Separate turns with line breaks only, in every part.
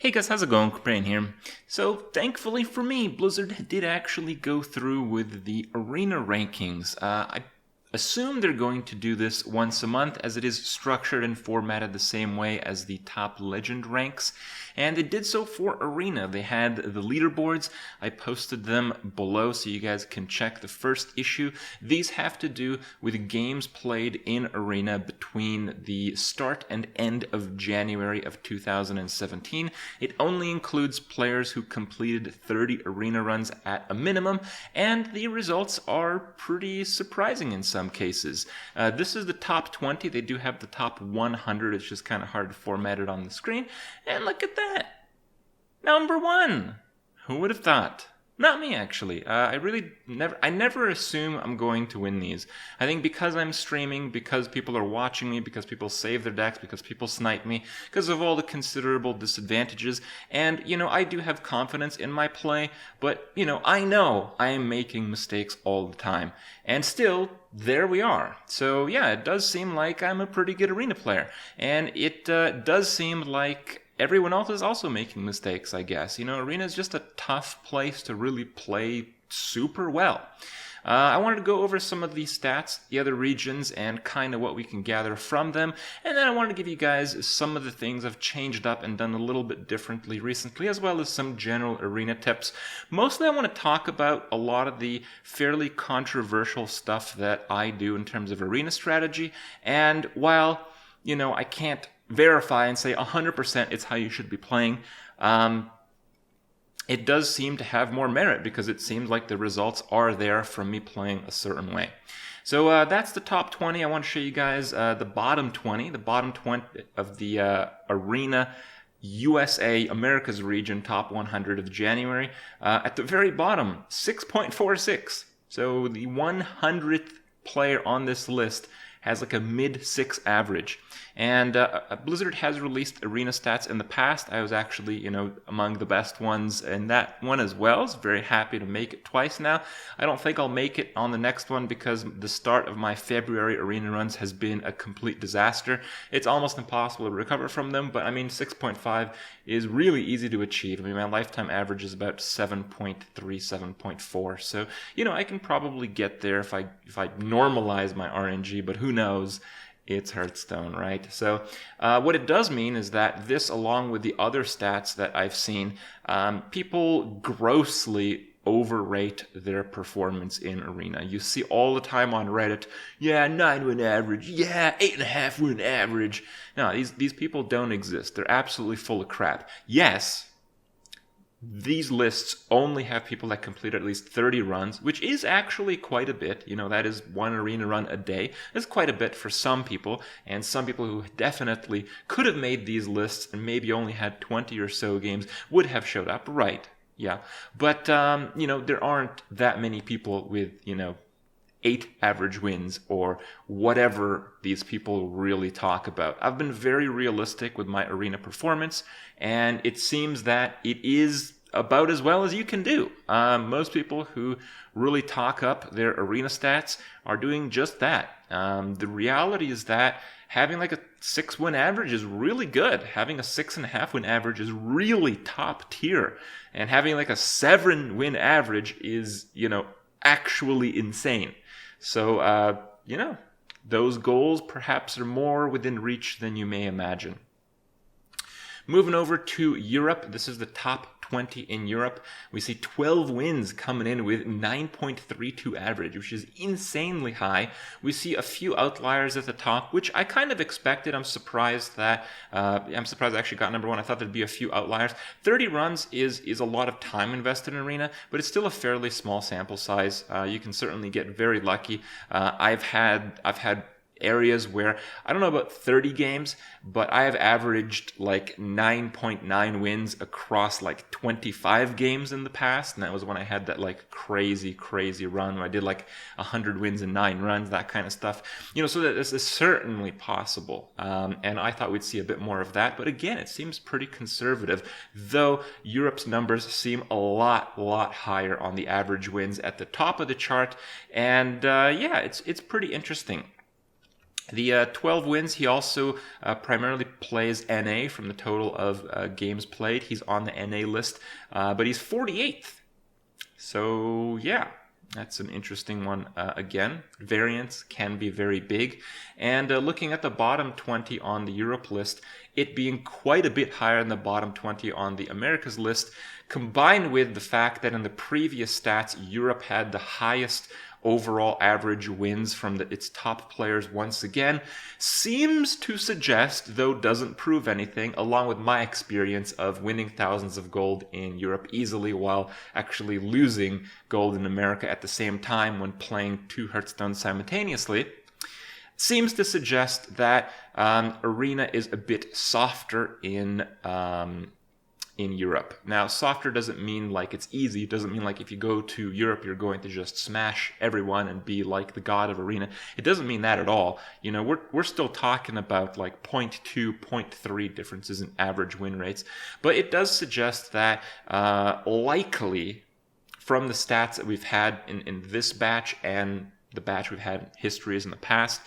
Hey guys, how's it going? Kripparrian here. So, thankfully for me, Blizzard did actually go through with the arena rankings. I assume they're going to do this once a month, as it is structured and formatted the same way as the top legend ranks. And they did so for Arena. They had the leaderboards. I posted them below so you guys can check the first issue. These have to do with games played in Arena between the start and end of January of 2017. It only includes players who completed 30 Arena runs at a minimum, and the results are pretty surprising in some cases. This is the top 20. They do have the top 100. It's just kind of hard to format it on the screen. And look at that. Number 1. Who would have thought? Not me, actually. I never assume I'm going to win these. I think because I'm streaming, because people are watching me, because people save their decks, because people snipe me, because of all the considerable disadvantages, and, I do have confidence in my play, but, I know I am making mistakes all the time. And still, there we are. So, yeah, it does seem like I'm a pretty good arena player. And it does seem like everyone else is also making mistakes, I guess. Arena is just a tough place to really play super well. I wanted to go over some of these stats, the other regions, and kind of what we can gather from them. And then I wanted to give you guys some of the things I've changed up and done a little bit differently recently, as well as some general arena tips. Mostly I want to talk about a lot of the fairly controversial stuff that I do in terms of arena strategy. And while, I can't verify and say 100% it's how you should be playing, it does seem to have more merit because it seems like the results are there from me playing a certain way. So that's the top 20. I want to show you guys the bottom 20. The bottom 20 of the Arena USA, Americas region, top 100 of January. At the very bottom, 6.46. So the 100th player on this list has like a mid-6 average. And Blizzard has released arena stats in the past. I was actually, among the best ones in that one as well. I was very happy to make it twice now. I don't think I'll make it on the next one because the start of my February arena runs has been a complete disaster. It's almost impossible to recover from them, but 6.5 is really easy to achieve. My lifetime average is about 7.3, 7.4. So, I can probably get there if I normalize my RNG, but who knows? It's Hearthstone, right? So what it does mean is that this, along with the other stats that I've seen, people grossly overrate their performance in Arena. You see all the time on Reddit, 9-win average, 8.5-win average. No, these people don't exist. They're absolutely full of crap. Yes, these lists only have people that complete at least 30 runs, which is actually quite a bit. That is one arena run a day. That's quite a bit for some people, and some people who definitely could have made these lists and maybe only had 20 or so games would have showed up, right? Yeah. But, there aren't that many people with, 8 average wins or whatever these people really talk about. I've been very realistic with my arena performance, and it seems that it is about as well as you can do. Most people who really talk up their arena stats are doing just that. The reality is that having like a 6-win average is really good. Having a 6.5-win average is really top tier. And having like a 7-win average is, actually insane. So, those goals perhaps are more within reach than you may imagine. Moving over to Europe, this is the top 20 in Europe. We see 12 wins coming in with 9.32 average, which is insanely high. We see a few outliers at the top, which I kind of expected. I'm surprised I actually got number 1. I thought there'd be a few outliers. 30 runs is a lot of time invested in Arena, but it's still a fairly small sample size. You can certainly get very lucky. I've had areas where, I don't know about 30 games, but I have averaged like 9.9 wins across like 25 games in the past. And that was when I had that like crazy run where I did like 100 wins in 9 runs, that kind of stuff. So that this is certainly possible. And I thought we'd see a bit more of that. But again, it seems pretty conservative, though Europe's numbers seem a lot higher on the average wins at the top of the chart. And it's pretty interesting. The 12 wins, he also primarily plays NA from the total of games played. He's on the NA list, but he's 48th. So, yeah, that's an interesting one. Again, variance can be very big. And looking at the bottom 20 on the Europe list, it being quite a bit higher than the bottom 20 on the Americas list, combined with the fact that in the previous stats, Europe had the highest overall average wins from its top players once again, seems to suggest, though doesn't prove anything, along with my experience of winning thousands of gold in Europe easily while actually losing gold in America at the same time when playing 2 Hearthstones simultaneously, seems to suggest that Arena is a bit softer in Europe. Now, softer doesn't mean like it's easy. It doesn't mean like if you go to Europe, you're going to just smash everyone and be like the god of Arena. It doesn't mean that at all. You know, we're still talking about like 0.2, 0.3 differences in average win rates. But it does suggest that likely from the stats that we've had in this batch and the batch we've had histories in the past,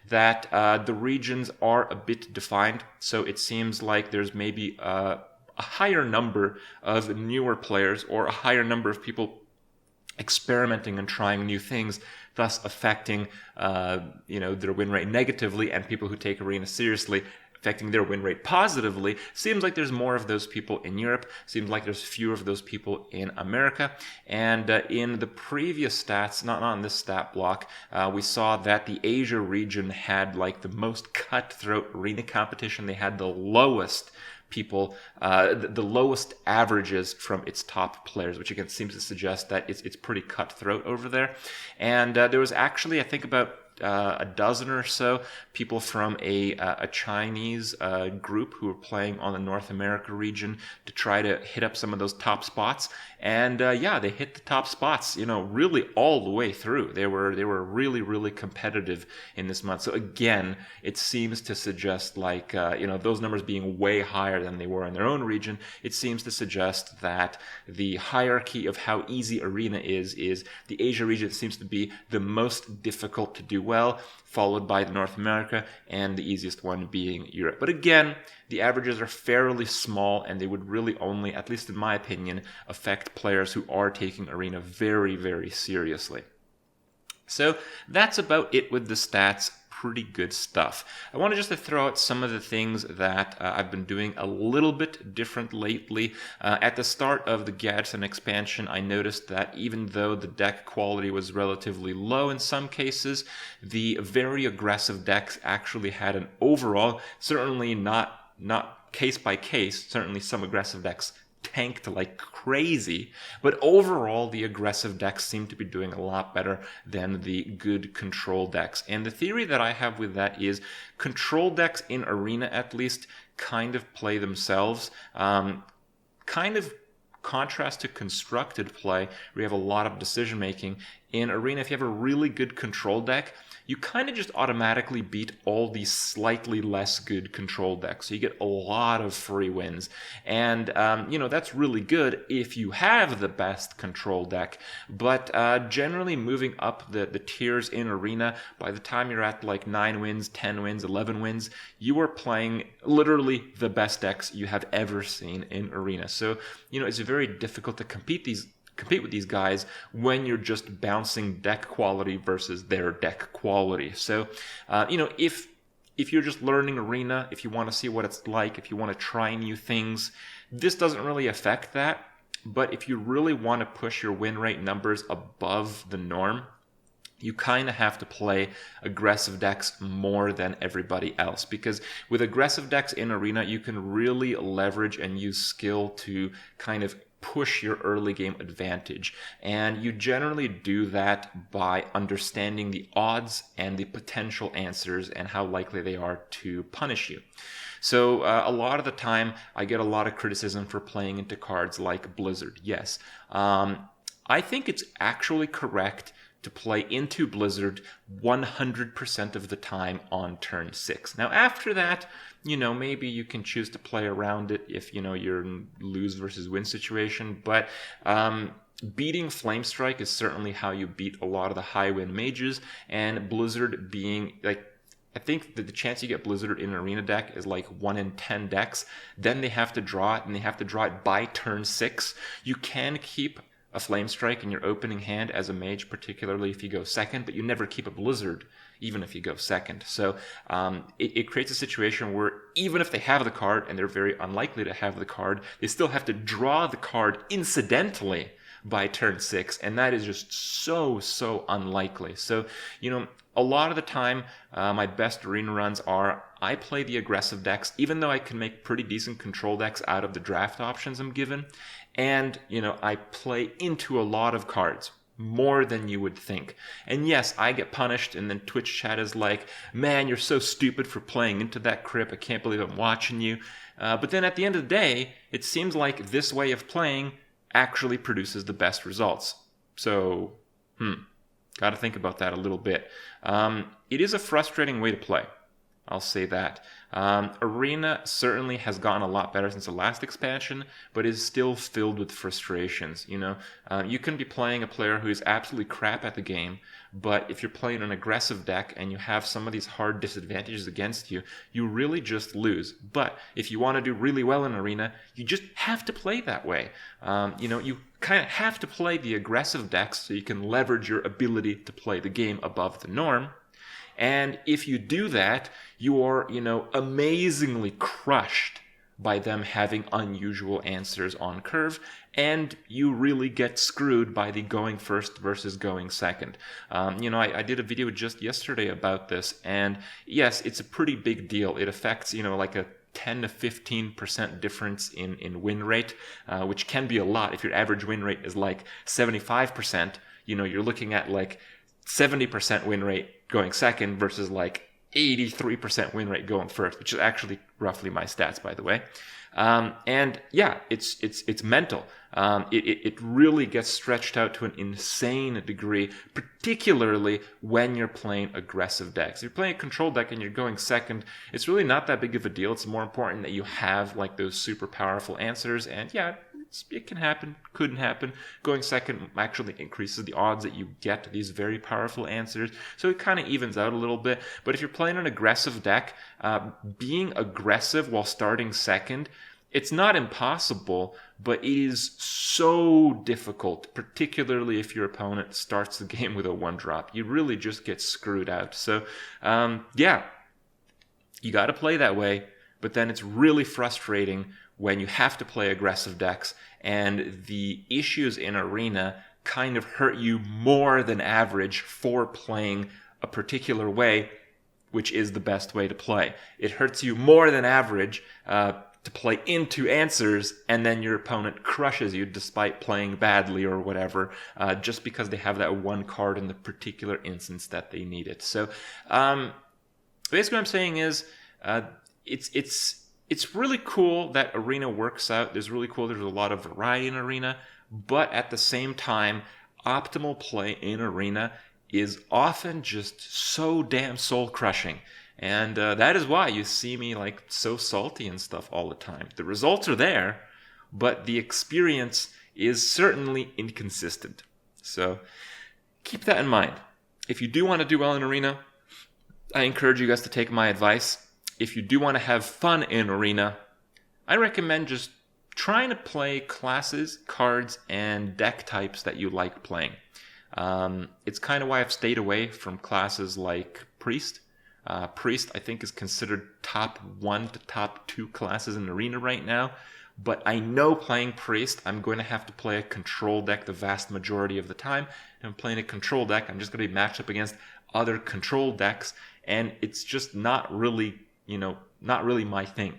that the regions are a bit defined. So it seems like there's maybe a higher number of newer players or a higher number of people experimenting and trying new things, thus affecting their win rate negatively, and people who take Arena seriously affecting their win rate positively. Seems like there's more of those people in Europe. Seems like there's fewer of those people in America. And in the previous stats, not on this stat block, we saw that the Asia region had like the most cutthroat Arena competition. They had the lowest people, the lowest averages from its top players, which again seems to suggest that it's pretty cutthroat over there. And there was actually, I think, about a dozen or so people from a Chinese group who were playing on the North America region to try to hit up some of those top spots. And they hit the top spots, really all the way through. They were really, really competitive in this month. So again, it seems to suggest like, those numbers being way higher than they were in their own region, it seems to suggest that the hierarchy of how easy Arena is the Asia region seems to be the most difficult to do well, followed by the North America, and the easiest one being Europe. But again, the averages are fairly small, and they would really only, at least in my opinion, affect players who are taking Arena very, very seriously. So that's about it with the stats. Pretty good stuff. I wanted just to throw out some of the things that I've been doing a little bit different lately. At the start of the Gadgetzan expansion, I noticed that even though the deck quality was relatively low in some cases, the very aggressive decks actually had an overall, certainly not case by case, certainly some aggressive decks tanked like crazy, but overall the aggressive decks seem to be doing a lot better than the good control decks. And the theory that I have with that is control decks in Arena at least kind of play themselves, kind of contrast to constructed play where you have a lot of decision making. In Arena, if you have a really good control deck, you kind of just automatically beat all these slightly less good control decks. So you get a lot of free wins. And, that's really good if you have the best control deck. But generally moving up the tiers in Arena, by the time you're at like 9 wins, 10 wins, 11 wins, you are playing literally the best decks you have ever seen in Arena. So, it's very difficult to compete with these guys when you're just bouncing deck quality versus their deck quality. So, if you're just learning Arena, if you want to see what it's like, if you want to try new things, this doesn't really affect that. But if you really want to push your win rate numbers above the norm, you kind of have to play aggressive decks more than everybody else, because with aggressive decks in Arena, you can really leverage and use skill to kind of push your early game advantage. And you generally do that by understanding the odds and the potential answers and how likely they are to punish you. So a lot of the time, I get a lot of criticism for playing into cards like Blizzard. Yes, I think it's actually correct to play into Blizzard 100% of the time on turn 6. Now, after that, maybe you can choose to play around it if, you're in lose versus win situation. But beating Flamestrike is certainly how you beat a lot of the high win mages. And Blizzard being, like, I think that the chance you get blizzarded in an arena deck is like 1 in 10 decks. Then they have to draw it, and they have to draw it by turn 6. You can keep a Flame Strike in your opening hand as a mage, particularly if you go second, but you never keep a blizzard even if you go second. So it creates a situation where even if they have the card, and they're very unlikely to have the card, they still have to draw the card incidentally by turn 6, and that is just so unlikely. So, a lot of the time, my best arena runs are, I play the aggressive decks, even though I can make pretty decent control decks out of the draft options I'm given, and, I play into a lot of cards, more than you would think. And yes, I get punished, and then Twitch chat is like, man, you're so stupid for playing into that Krip, I can't believe I'm watching you. But then at the end of the day, it seems like this way of playing actually produces the best results. So, got to think about that a little bit. It is a frustrating way to play. I'll say that. Arena certainly has gotten a lot better since the last expansion, but is still filled with frustrations. You can be playing a player who is absolutely crap at the game, but if you're playing an aggressive deck and you have some of these hard disadvantages against you, you really just lose. But if you want to do really well in Arena, you just have to play that way. You kind of have to play the aggressive decks so you can leverage your ability to play the game above the norm. And if you do that, you are, amazingly crushed by them having unusual answers on curve, and you really get screwed by the going first versus going second. I did a video just yesterday about this, and yes, it's a pretty big deal. It affects, like a 10 to 15% difference in win rate, which can be a lot. If your average win rate is like 75%, you're looking at like 70% win rate going second versus like 83% win rate going first, which is actually roughly my stats, by the way. And yeah, it's mental. It really gets stretched out to an insane degree, particularly when you're playing aggressive decks. If you're playing a control deck and you're going second, it's really not that big of a deal. It's more important that you have like those super powerful answers. And yeah, it can happen, couldn't happen. Going second actually increases the odds that you get these very powerful answers. So it kind of evens out a little bit. But if you're playing an aggressive deck, being aggressive while starting second, it's not impossible, but it is so difficult, particularly if your opponent starts the game with a 1-drop. You really just get screwed out. So, yeah, you got to play that way, but then it's really frustrating when you have to play aggressive decks and the issues in Arena kind of hurt you more than average for playing a particular way, which is the best way to play. It hurts you more than average to play into answers, and then your opponent crushes you despite playing badly or whatever, just because they have that one card in the particular instance that they need it. So basically what I'm saying is it's really cool that Arena works out. There's a lot of variety in Arena, but at the same time, optimal play in Arena is often just so damn soul-crushing. And that is why you see me like so salty and stuff all the time. The results are there, but the experience is certainly inconsistent. So keep that in mind. If you do want to do well in Arena, I encourage you guys to take my advice. If you do want to have fun in Arena, I recommend just trying to play classes, cards, and deck types that you like playing. It's kind of why I've stayed away from classes like Priest. Priest, I think, is considered top 1 to top 2 classes in Arena right now. But I know playing Priest, I'm going to have to play a control deck the vast majority of the time. If I'm playing a control deck, I'm just going to be matched up against other control decks. And it's just not really my thing.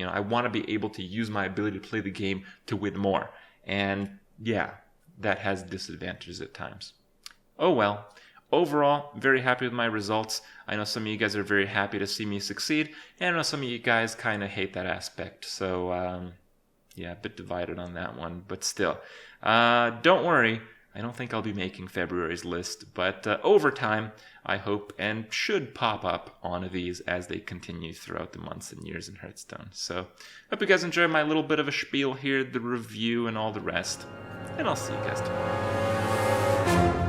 I want to be able to use my ability to play the game to win more. And yeah, that has disadvantages at times. Oh well. Overall, very happy with my results. I know some of you guys are very happy to see me succeed, and I know some of you guys kind of hate that aspect. So, yeah, a bit divided on that one, but still. Don't worry, I don't think I'll be making February's list, but over time, I hope and should pop up on these as they continue throughout the months and years in Hearthstone. So, hope you guys enjoyed my little bit of a spiel here, the review and all the rest, and I'll see you guys tomorrow.